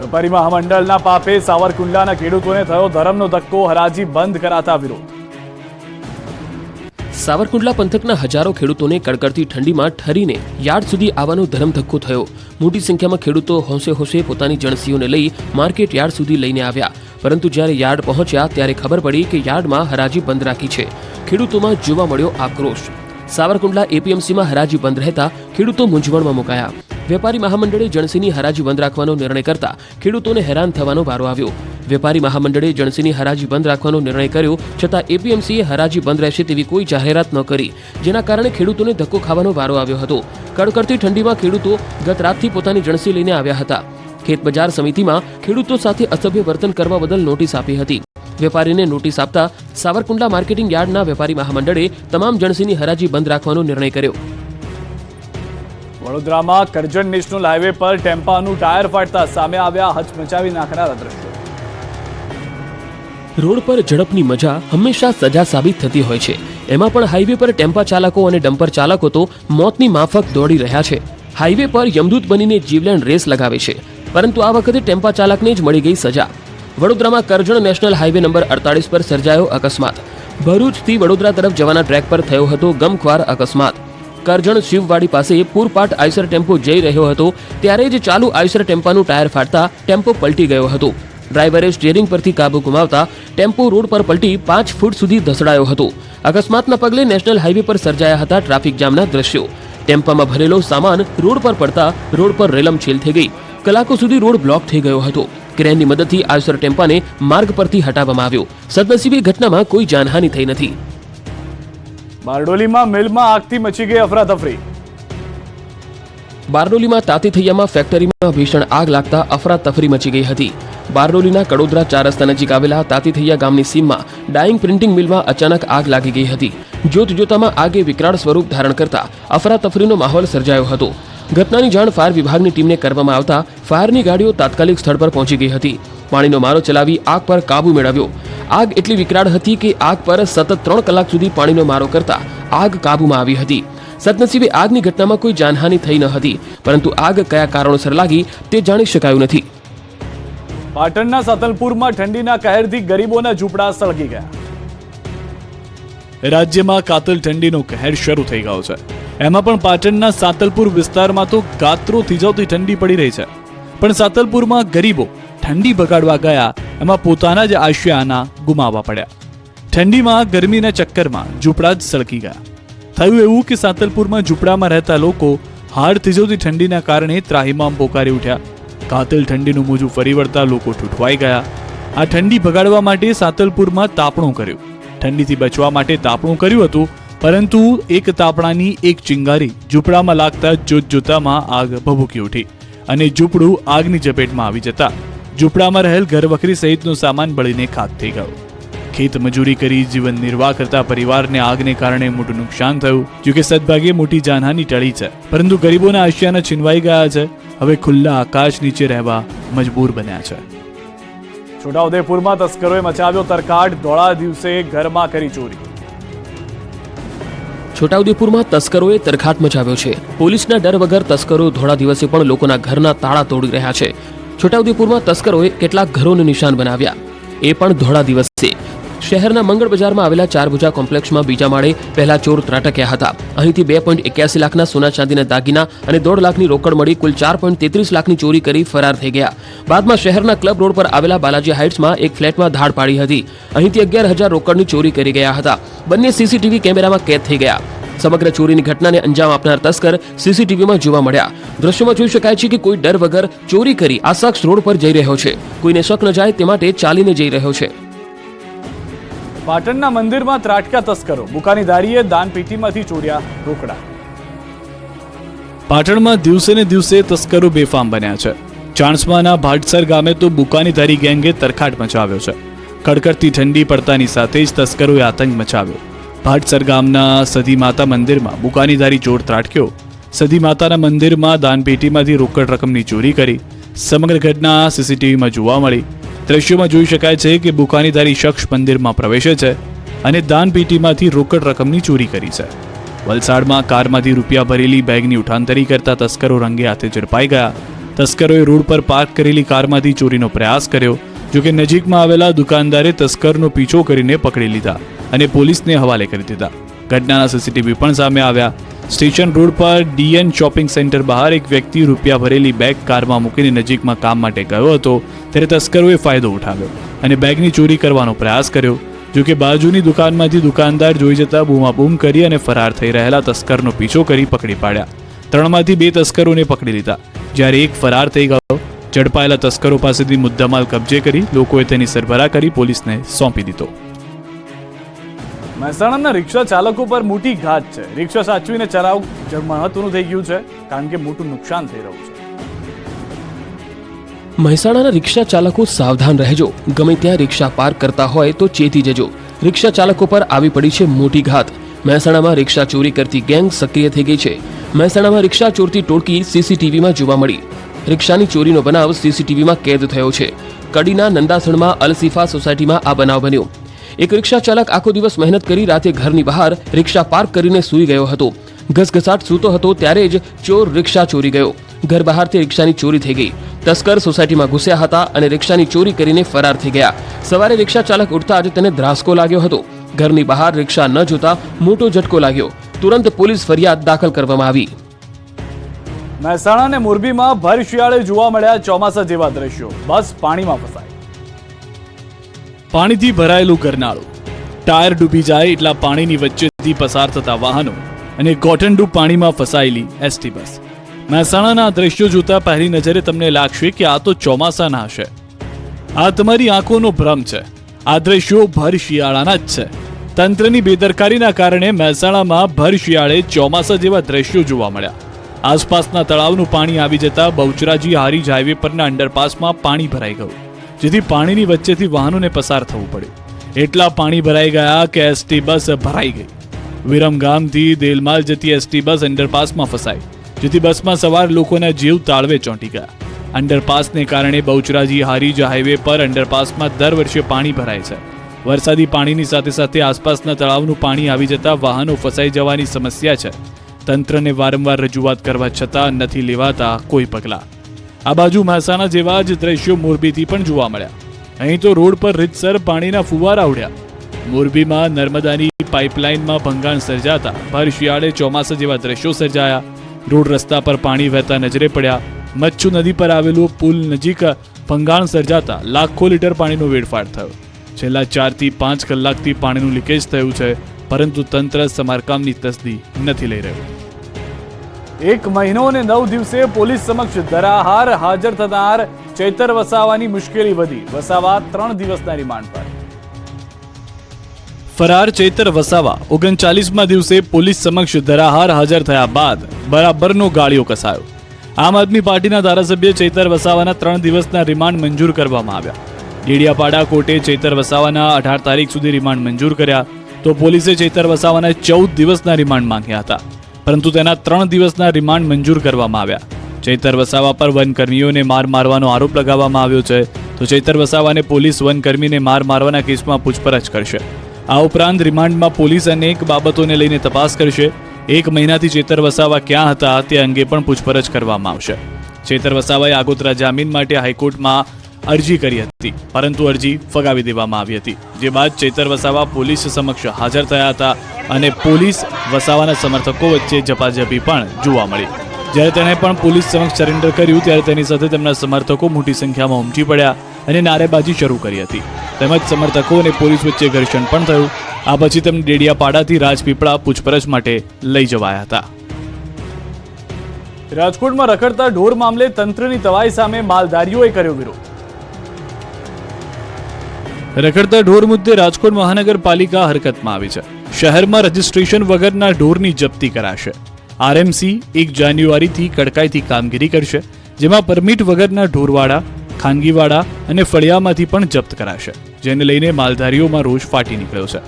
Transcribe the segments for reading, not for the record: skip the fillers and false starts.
વેપારી મહામંડળના પાપે સાવરકુંડલાના ખેડૂતોને થયો ધરમનો ધક્કો, હરાજી બંધ કરાતા વિરોધ। સાવરકુંડલા પંથકના હજારો ખેડૂતોને કડકડતી ઠંડીમાં ઠરીને યાર્ડ સુધી આવવાનો ધરમ ધક્કો થયો। મોટી સંખ્યામાં ખેડૂતો હોંશે હોંશે પોતાની જણસીઓને લઈ માર્કેટ યાર્ડ સુધી લઈને આવ્યા, પરંતુ જ્યારે યાર્ડ પહોંચ્યા ત્યારે ખબર પડી કે યાર્ડમાં હરાજી બંધ રાખી છે। ખેડૂતોમાં જોવા મળ્યો આક્રોશ। સાવરકુંડલા એપીએમસીમાં હરાજી બંધ રહેતા ખેડૂતો મૂંઝવણમાં મુકાયા। વેપારી મહામંડળે જણસીની હરાજી બંધ રાખવાનો નિર્ણય કરતા ખેડૂતોને હેરાન થવાનો વારો આવ્યો। વેપારી મહામંડળે જણસીની હરાજી બંધ રાખવાનો નિર્ણય કર્યો, છતાં એપીએમસીએ હરાજી બંધ રહેશે તેવી કોઈ જાહેરાત ન કરી, જેના કારણે ખેડૂતોને ધક્કો ખાવાનો વારો આવ્યો હતો। કડકડતી ઠંડીમાં ખેડૂતો ગત રાતથી પોતાની જણસી લઈને આવ્યા હતા। ખેત બજાર સમિતિમાં ખેડૂતો સાથે અસભ્ય વર્તન કરવા બદલ નોટિસ આપી હતી। વેપારીને નોટિસ આપતા સાવરકુંડલા માર્કેટિંગ યાર્ડના વેપારી મહામંડળે તમામ જણસીની હરાજી બંધ રાખવાનો નિર્ણય કર્યો। વડોદરામાં કરજણ નેશનલ હાઈવે પર ટેમ્પાનું ટાયર ફાટતા સામે આવ્યા હચમચાવી નાખનારા દ્રશ્યો। રોડ પર ઝડપની મજા હંમેશા સજા સાબિત થતી હોય છે, એમાં પણ હાઈવે પર ટેમ્પા ચાલકો અને ડમ્પર ચાલકો તો મોતની માફક દોડી રહ્યા છે। હાઈવે પર યમદૂત બનીને જીવલેણ રેસ લગાવે છે, પરંતુ આ વખતે ટેમ્પા ચાલકને જ મળી ગઈ સજા। વડોદરામાં કરજણ નેશનલ હાઈવે નંબર 48 પર સર્જાયો અકસ્માત। ભરૂચથી વડોદરા તરફ જવાના ટ્રેક પર થયો હતો ગમખ્વાર અકસ્માત। કરજણ શિવવાડી પાસે પૂરપાટ આઈસર ટેમ્પો જઈ રહ્યો હતો, ત્યારે જ ચાલુ આઈસર ટેમ્પાનું ટાયર ફાટતા ટેમ્પો પલટી ગયો હતો। ડ્રાઈવરે સ્ટીયરિંગ પરથી કાબુ ગુમાવતા ટેમ્પો રોડ પર પલટી 5 ફૂટ સુધી ધસડાયો હતો। અકસ્માતના પગલે નેશનલ હાઈવે પર સર્જાયા હતા ટ્રાફિક જામના દ્રશ્યો। ટેમ્પામાં ભરેલો સામાન રોડ પર પડતા રોડ પર રેલમછેલ થઈ ગઈ। કલાકો સુધી રોડ બ્લોક થઈ ગયો હતો। ક્રેનની મદદથી આઈસર ટેમ્પાને માર્ગ પરથી હટાવવામાં આવ્યો। સદનસીબે ઘટનામાં કોઈ જાનહાનિ થઈ નથી। બારડોલીમાં મિલમાં આગથી મચી ગઈ અફરાતફરી। બારડોલીમાં તાતીથૈયામાં ફેક્ટરીમાં ભીષણ આગ લાગતા અફરાતફરી મચી ગઈ હતી। બારડોલીના કડોદરા 4 રસ્તા નજીક આવેલા તાતીથૈયા ગામની સીમમાં ડાઇંગ પ્રિન્ટિંગ મિલમાં અચાનક આગ લાગી ગઈ હતી। જોતજોતામાં આગે વિકરાળ સ્વરૂપ ધારણ કરતા અફરાતફરીનો માહોલ સર્જાયો હતો। ઘટનાની જાણ ફાયર વિભાગની ટીમને કરવામાં આવતા ફાયરની ગાડીઓ તાત્કાલિક સ્થળ પર પહોંચી ગઈ હતી। પાણીનો મારો ચલાવી આગ પર કાબુ મેળવ્યો। આગ એટલી વિકરાળ હતી કે આગ પર સતત 3 કલાક સુધી પાણીનો મારો કરતા આગ કાબૂમાં આવી હતી। સદનસીબે આગની ઘટનામાં કોઈ જાનહાનિ થઈ ન હતી, પરંતુ આગ કયા કારણોસર લાગી તે જાણી શકાયું નથી। પાટણના સાતલપુરમાં ઠંડીના કહેરથી ગરીબોના ઝૂંપડા સળગી ગયા। રાજ્યમાં કાતલ ઠંડીનો કહેર શરૂ થઈ ગયો છે, એમાં પણ પાટણના સાતલપુર વિસ્તારમાં તો ગાત્રો થીજાવતી ઠંડી પડી રહી છે। પણ સાતલપુરમાં ગરીબો ઠંડી બગાડવા ગયા, એમાં પોતાના જ આશિયાના ગુમાવવા પડ્યા। ઠંડીમાં ગરમીના ચક્કરમાં ઝૂંપડા જ સળગી ગયા। થયું એવું કે સાતલપુરમાં ઝૂંપડામાં રહેતા લોકો હાડ થીજાવતી ઠંડીના કારણે ત્રાહિમામ પોકારી ઉઠ્યા। કાતલ ઠંડીનું મોજું ફરી વળતા લોકો ઠૂઠવાઈ ગયા। આ ઠંડી ભગાડવા માટે સાતલપુરમાં તાપણું કર્યું। ઠંડીથી બચવા માટે તાપણું કર્યું હતું, પરંતુ એક તાપણાની એક ચિંગારી ઝૂંપડામાં લાગતા જોતજોતામાં આગ ભભૂકી ઉઠી અને ઝૂંપડું આગની ઝપેટમાં આવી જતા ઝૂંપડામાં રહેલ ઘરવખરી સહિતનો સામાન બળીને ખાક થઈ ગયો। ખેત મજૂરી કરી જીવન નિર્વાહ કરતા પરિવારને આગને કારણે મોટું નુકસાન થયું। જોકે સદભાગ્યે મોટી જાનહાનિ ટળી છે, પરંતુ ગરીબોના આશિયાના છીનવાઈ ગયા છે। હવે ખુલ્લા આકાશ નીચે રહેવા મજબૂર બન્યા છે। છોટાઉદેપુરમાં તસ્કરોએ મચાવ્યો તરખાટ, ધોળા દિવસે ઘરમાં કરી ચોરી। છોટાઉદેપુરમાં તસ્કરોએ તરખાટ મચાવ્યો છે। પોલીસના ડર વગર તસ્કરો ધોળા દિવસે પણ લોકોના ઘરના તાળા તોડી રહ્યા છે। છોટાઉદેપુરમાં તસ્કરોએ કેટલાક ઘરોને નિશાન બનાવ્યા, એ પણ ધોળા દિવસે। શહેરના મંગળ બજારમાં આવેલા 4 ભુજા કોમ્પ્લેક્સમાં બીજા માળે પહેલા ચોર ત્રાટક્યા હતા। અહીંથી 2.81 લાખના સોના ચાંદીના દાગીના અને 1.5 લાખની રોકડ મળી કુલ 4.33 લાખની ચોરી કરી ફરાર થઈ ગયા। બાદમાં શહેરના ક્લબ રોડ પર આવેલા બાલાજી હાઇટ્સમાં એક ફ્લેટમાં ધાડ પાડી હતી। અહીંથી 11,000 રોકડની ચોરી કરી ગયા હતા। બંને સીસીટીવી કેમેરામાં કેદ થઈ ગયા। સમગ્ર ચોરીની ઘટનાને અંજામ આપનાર તસ્કર સીસીટીવીમાં જોવા મળ્યા। દ્રશ્યોમાં જોઈ શકાય છે કે કોઈ ડર વગર ચોરી કરી આ શખ્સ રોડ પર જઈ રહ્યો છે। કોઈને શક ન જાય તે માટે ચાલીને જઈ રહ્યો છે। પાટણના મંદિરમાં ત્રાટક્યા તસ્કરો, બુકાની દારીએ દાનપેટીમાંથી ચોર્યા રોકડા। પાટણમાં દિવસે ને દિવસે તસ્કરો બેફામ બન્યા છે। ચાણસ્માના ભાટસર ગામે તો બુકાની દારી ગેંગે તરખાટ મચાવ્યો છે। કડકડતી ઠંડી પડતાની સાથે જ તસ્કરોએ આતંક મચાવ્યો। ભાટસર ગામના સધી માતા મંદિરમાં બુકાની દારી ચોર ત્રાટક્યો। સધી માતાના મંદિરમાં દાનપેટીમાંથી રોકડ રકમની ચોરી કરી। સમગ્ર ઘટના સીસીટીવીમાં જોવા મળી। દ્રશ્યોમાં જોઈ શકાય છે કે બુકાનીધારી શખ્સ મંદિરમાં પ્રવેશે છે અને દાનપેટીમાંથી રોકડ રકમની ચોરી કરી છે। વલસાડમાં કારમાંથી રૂપિયા ભરેલી બેગની ઉઠાંતરી કરતા તસ્કરો રંગે હાથે ઝડપાઈ ગયા। તસ્કરોએ રોડ પર પાર્ક કરેલી કારમાંથી ચોરીનો પ્રયાસ કર્યો. જોકે નજીકમાં આવેલા દુકાનદારે તસ્કરનો પીછો કરીને પકડી લીધા અને પોલીસને હવાલે કરી દીધા. ઘટનાના સીસીટીવી પણ સામે આવ્યા. સ્ટેશન રોડ પર ડીએન શોપિંગ સેન્ટર બહાર એક વ્યક્તિ રૂપિયા ભરેલી બેગ કારમાં મૂકીને નજીકમાં કામ માટે ગયો હતો ત્યારે તસ્કરોએ ફાયદો ઉઠાવ્યો અને બેગની ચોરી કરવાનો પ્રયાસ કર્યો. જોકે બાજુની દુકાનમાંથી દુકાનદાર જોઈ જતા બૂમાબૂમ કરી અને ફરાર થઈ રહેલા તસ્કરનો પીછો કરી પકડી પાડ્યા. 3માંથી 2 તસ્કરોને પકડી લીધા, જ્યારે એક ફરાર થઈ ગયો. ઝડપાયેલા તસ્કરો પાસેથી મુદ્દામાલ કબજે કરી લોકોએ તેની સરભરા કરી પોલીસને સોંપી દીધો. મહેસાણાના રિક્ષા ચાલકો પર મોટી ઘાત છે. રિક્ષા સાચવીને ચલાવવું મહત્વનું થઈ ગયું છે, કારણ કે મોટું નુકસાન થઈ રહ્યું છે. મહેસાણાના રિક્ષા ચાલકો સાવધાન રહેજો. ગમે ત્યાં રિક્ષા પાર્ક કરતા હોય તો ચેતી જજો. રિક્ષા ચાલકો પર આવી પડી છે મોટી ઘાત. મહેસાણામાં રિક્ષા ચોરી કરતી ગેંગ સક્રિય થઈ ગઈ છે. મહેસાણામાં રિક્ષા ચોરતી ટોળકી સીસીટીવીમાં જોવા મળી. રિક્ષાની ચોરીનો બનાવ સીસીટીવીમાં કેદ થયો છે. કડીના નંદાસણમાં અલસીફા સોસાયટીમાં આ બનાવ બન્યો. એક રિક્ષા ચાલક આખો દિવસ મહેનત કરી રાતે ઘરની બહાર રિક્ષા પાર્ક કરીને સૂઈ ગયો હતો. ઘસઘસાટ સૂતો હતો ત્યારે જ ચોર રિક્ષા ચોરી ગયો. ઘર બહારથી રિક્ષાની ચોરી થઈ ગઈ. તસ્કર સોસાયટીમાં ઘૂસ્યા હતા અને રિક્ષાની ચોરી કરીને ફરાર થઈ ગયા. સવારે રિક્ષા ચાલક ઉઠતા જ તેને ધ્રાસકો લાગ્યો હતો. ઘરની બહાર રિક્ષા ન જોતા મોટો ઝટકો લાગ્યો. તુરંત પોલીસ ફરિયાદ દાખલ કરવામાં આવી. મહેસાણા અને મોરબીમાં ભર શિયાળે જોવા મળ્યા ચોમાસા જેવા દ્રશ્યો. બસ પાણીમાં ફસાઈ. પાણીથી ભરાયેલું ગરનાળું, ટાયર ડૂબી જાય એટલા પાણીની વચ્ચેથી પસાર થતા વાહનો અને ગોઠણડૂબ પાણીમાં ફસાયેલી એસટી બસ. મહેસાણાના દ્રશ્યો જોતા પહેલી નજરે તમને લાગશે કે આ તો ચોમાસાના હશે. આ તમારી આંખોનો ભ્રમ છે. આ દ્રશ્યો ભર શિયાળાના જ છે. તંત્રની બેદરકારીના કારણે મહેસાણામાં ભર શિયાળે ચોમાસા જેવા દ્રશ્યો જોવા મળ્યા. આસપાસના તળાવનું પાણી આવી જતા બહુચરાજી હારીજ હાઈવે પરના અંડરપાસમાં પાણી ભરાઈ ગયું, જેથી પાણીની વચ્ચેથી વાહનોને પસાર થવું પડ્યું. એટલા પાણી ભરાઈ ગયા કે એસટી બસ ભરાઈ ગઈ. વિરમગામથી દેલમાલ જતી એસટી બસ અંડરપાસમાં ફસાઈ, જેથી બસમાં સવાર લોકોના જીવ તાળવે ચોંટી ગયા. અંડરપાસને કારણે બહુચરાજી હારીજ હાઈવે પર અંડરપાસમાં દર વર્ષે પાણી ભરાય છે. વરસાદી પાણીની સાથે સાથે આસપાસના તળાવનું પાણી આવી જતા વાહનો ફસાઈ જવાની સમસ્યા છે. તંત્રને વારંવાર રજૂઆત કરવા છતાં નથી લેવાતા કોઈ પગલાં. આ બાજુ મહેસાણા જેવા જ દ્રશ્યો મોરબીથી પણ જોવા મળ્યા. અહીં તો રોડ પર રીતસર પાણીના ફુવારા ઉડ્યા. મોરબીમાં નર્મદાની પાઇપલાઇનમાં ભંગાણ સર્જાતા ભર શિયાળે ચોમાસા જેવા દ્રશ્યો સર્જાયા. રોડ રસ્તા પર પાણી વહેતા નજરે પડ્યા. મચ્છુ નદી પર આવેલું પુલ નજીક ભંગાણ સર્જાતા લાખો લીટર પાણીનો વેડફાટ થયો. છેલ્લા 4 થી 5 કલાકથી પાણીનું લીકેજ થયું છે, પરંતુ તંત્ર સમારકામની તસદી નથી લઈ રહ્યું. 1 મહિનો અને 9 દિવસે પોલીસ સમક્ષ ધરાહાર હાજર થનાર ચૈતર વસાવાની મુશ્કેલી વધી. વસાવા 3 દિવસના રિમાન્ડ પર. ફરાર ચૈતર વસાવા 39મા દિવસે પોલીસ સમક્ષ ધરાહાર હાજર થયા બાદ બરાબરનો ગાળિયો કસાયો. આમ આદમી પાર્ટીના ધારાસભ્ય ચૈતર વસાવાના 3 દિવસના રિમાન્ડ મંજૂર કરવામાં આવ્યા. ડેડિયાપાડા કોર્ટે ચૈતર વસાવાના 18 તારીખ સુધી રિમાન્ડ મંજૂર કર્યા, તો પોલીસે ચૈતર વસાવાના 14 દિવસના રિમાન્ડ માંગ્યા હતા, પરંતુ તેના 3 દિવસના રિમાન્ડ મંજૂર કરવામાં આવ્યા. ચૈતર વસાવા પર વનકર્મીઓને માર મારવાનો આરોપ લગાવવામાં આવ્યો છે, તો ચૈતર વસાવાને પોલીસ વનકર્મીને માર મારવાના કેસમાં પૂછપરછ કરશે. આ ઉપરાંત રિમાન્ડમાં પોલીસ અનેક બાબતોને લઈને તપાસ કરશે. 1 મહિનાથી ચૈતર વસાવા ક્યાં હતા તે અંગે પણ પૂછપરછ કરવામાં આવશે. ચૈતર વસાવાએ આગોતરા જામીન માટે હાઈકોર્ટમાં અરજી કરી હતી, પરંતુ અરજી ફગાવી દેવામાં આવી હતી. જે બાદ ચૈતર વસાવા પોલીસ સમક્ષ હાજર થયા હતા અને પોલીસ વસાવાના સમર્થકો વચ્ચે ઝપાઝપી પણ જોવા મળી. જ્યારે તેણે પણ પોલીસ સમક્ષ સરેન્ડર કર્યું ત્યારે તેની સાથે તેમના સમર્થકો મોટી સંખ્યામાં ઉમટી પડ્યા અને નારેબાજી શરૂ કરી હતી. તેમજ સમર્થકો અને પોલીસ વચ્ચે ઘર્ષણ પણ થયું. આ પછી તેમને ડેડિયાપાડાથી રાજપીપળા પૂછપરછ માટે લઈ જવાયા હતા. રાજકોટમાં રખડતા ઢોર મામલે તંત્રની તવાઈ સામે માલધારીઓએ કર્યો વિરોધ. રખડતા ઢોર મુદ્દે રાજકોટ મહાનગરપાલિકા હરકતમાં આવી છે. શહેરમાં રજીસ્ટ્રેશન વગરના ઢોરની જપ્તી કરાશે. આરએમસી 1 જાન્યુઆરીથી કડકાઈથી કામગીરી કરશે, જેમાં પરમિટ વગરના ઢોરવાડા, ખાનગીવાડા અને ફળિયામાંથી પણ જપ્ત કરાશે, જેને લઈને માલધારીઓમાં રોષ ફાટી નીકળ્યો છે.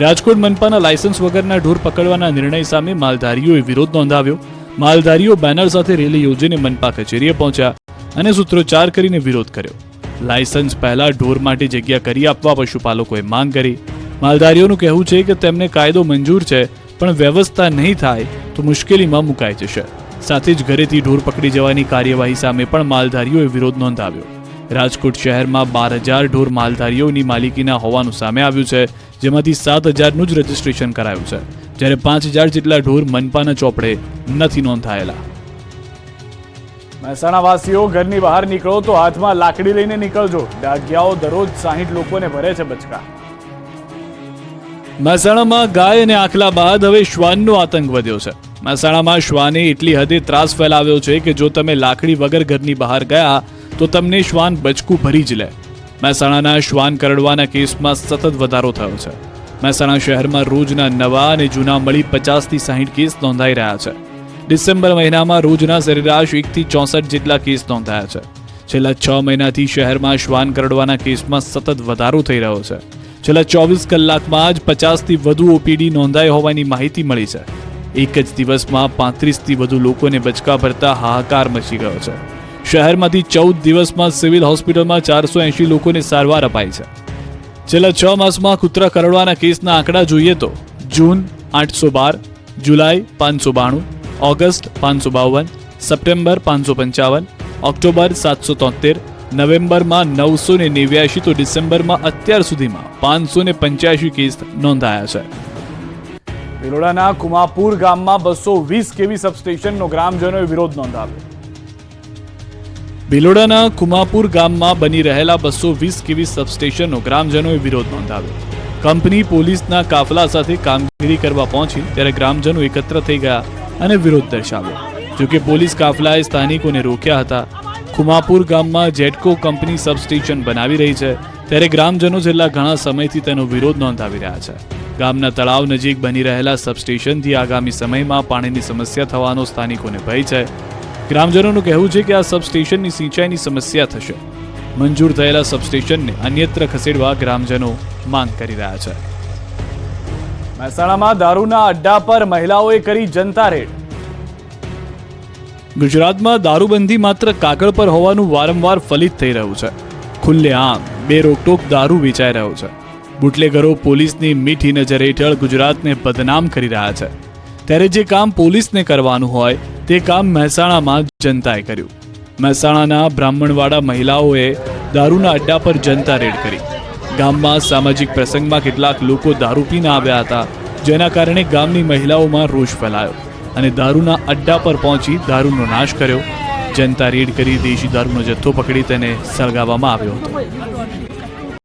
રાજકોટ મનપાના લાયસન્સ વગરના ઢોર પકડવાના નિર્ણય સામે માલધારીઓએ વિરોધ નોંધાવ્યો. માલધારીઓ બેનર સાથે રેલી યોજીને મનપા કચેરીએ પહોંચ્યા અને સૂત્રોચ્ચાર કરીને વિરોધ કર્યો. લાયસન્સ પહેલા ઢોર માટે જગ્યા કરી આપવા પશુપાલકોએ માંગ કરી. માલધારીઓનું કહેવું છે કે તેમને કાયદો મંજૂર છે, પણ વ્યવસ્થા નહીં થાય તો મુશ્કેલીમાં મુકાઈ જશે. સાથે જ ઘરેથી ઢોર પકડી જવાની કાર્યવાહી સામે પણ માલધારીઓએ વિરોધ નોંધાવ્યો. રાજકોટ શહેરમાં 12,000 ઢોર માલધારીઓની માલિકીના હોવાનું સામે આવ્યું છે, જેમાંથી 7,000નું જ રજીસ્ટ્રેશન કરાયું છે, જ્યારે 5,000 જેટલા ઢોર મનપાના ચોપડે નથી નોંધાયેલા. મહેસાણા વાસીઓ ઘરની બહાર નીકળો તો હાથમાં લાકડી લઈને નીકળજો. ડાઘિયાઓ દરરોજ 60 લોકોને ભરે છે બચકા. મહેસાણામાં ગાય અને આખલા બાદ હવે શ્વાનનો આતંક વધ્યો છે. મહેસાણામાં શ્વાને એટલી હદે ત્રાસ ફેલાવ્યો છે કે જો તમે લાકડી વગર ઘરની બહાર ગયા તો તમને શ્વાન બચકું ભરી જ લે. મહેસાણાના શ્વાન કરડવાના કેસમાં સતત વધારો થયો છે. મહેસાણા શહેરમાં રોજના નવા અને જૂના મળી 50 થી 60 કેસ નોંધાઈ રહ્યા છે. ડિસેમ્બર મહિનામાં રોજના સરેરાશ 1 થી 64 જેટલા કેસ નોંધાયા છે. છેલ્લા 6 મહિનાથી શહેરમાં શ્વાન કરડવાના કેસમાં સતત વધારો થઈ રહ્યો છે. છેલ્લા 24 કલાકમાં જ 50 થી વધુ ઓપીડી નોંધાઈ હોવાની માહિતી મળી છે. એક જ દિવસમાં 35 થી વધુ લોકોને બચકા ભરતા હાહાકાર મચી ગયો છે. શહેરમાંથી 14 દિવસમાં સિવિલ હોસ્પિટલમાં 480 લોકોને સારવાર અપાઈ છે. છેલ્લા 6 માસમાં કૂતરા કરડવાના કેસના આંકડા જોઈએ તો જૂન 812, જુલાઈ 592, ઓગસ્ટ 552, સપ્ટેમ્બર 555, ઓક્ટોબર 773, નવેમ્બરમાં 989 તો ડિસેમ્બરમાં અત્યાર સુધીમાં 585 કેસ નોંધાયા છે. ભિલોડાના કુમાપુર ગામમાં 220 કેવી સબસ્ટેશનનો ગ્રામજનોએ વિરોધ નોંધાવ્યો. ભિલોડાના કુમાપુર ગામમાં બની રહેલા 220 કેવી સબસ્ટેશનનો ગ્રામજનોએ વિરોધ નોંધાવ્યો. કંપની પોલીસના કાફલા સાથે કામગીરી કરવા પહોંચી ત્યારે ગ્રામજનો એકત્ર થઈ ગયા અને વિરોધ દર્શાવ્યો. જોકે પોલીસ કાફલાએ સ્થાનિકોને રોક્યા હતા. કુમાપુર ગામમાં જેટકો કંપની સબસ્ટેશન બનાવી રહી છે, ત્યારે ગ્રામજનો છેલ્લા ઘણા સમયથી તેનો વિરોધ નોંધાવી રહ્યા છે. ગામના તળાવ નજીક બની રહેલા સબસ્ટેશનથી આગામી સમયમાં પાણીની સમસ્યા થવાનો સ્થાનિકોને ભય છે. ગ્રામજનોનું કહેવું છે કે આ સબસ્ટેશનની સિંચાઈની સમસ્યા થશે. મંજૂર થયેલા સબસ્ટેશનને અન્યત્ર ખસેડવા ગ્રામજનો માંગ કરી રહ્યા છે. મહેસાણામાં દારૂના અડ્ડા પર મહિલાઓએ કરી જનતા રેડ. ગુજરાતમાં દારૂબંધી માત્ર કાગળ પર હોવાનું વારંવાર ફલિત થઈ રહ્યું છે. ખુલ્લેઆમ બે રોકટોક દારૂ વેચાઈ રહ્યો છે. બુટલેગરો પોલીસની મીઠી નજર હેઠળ ગુજરાતને બદનામ કરી રહ્યા છે. ત્યારે જે કામ પોલીસને કરવાનું હોય તે કામ મહેસાણામાં જનતાએ કર્યું. મહેસાણાના બ્રાહ્મણવાડા મહિલાઓએ દારૂના અડ્ડા પર જનતા રેડ કરી. ગામમાં સામાજિક પ્રસંગમાં કેટલાક લોકો દારૂ પીને આવ્યા હતા, જેના કારણે ગામની મહિલાઓમાં રોષ ફેલાયો અને દારૂના અડ્ડા પર પહોંચી દારૂનો નાશ કર્યો. જનતા રેડ કરી દેશી દારૂનો જથ્થો પકડી તેને સળગાવવામાં આવ્યો હતો.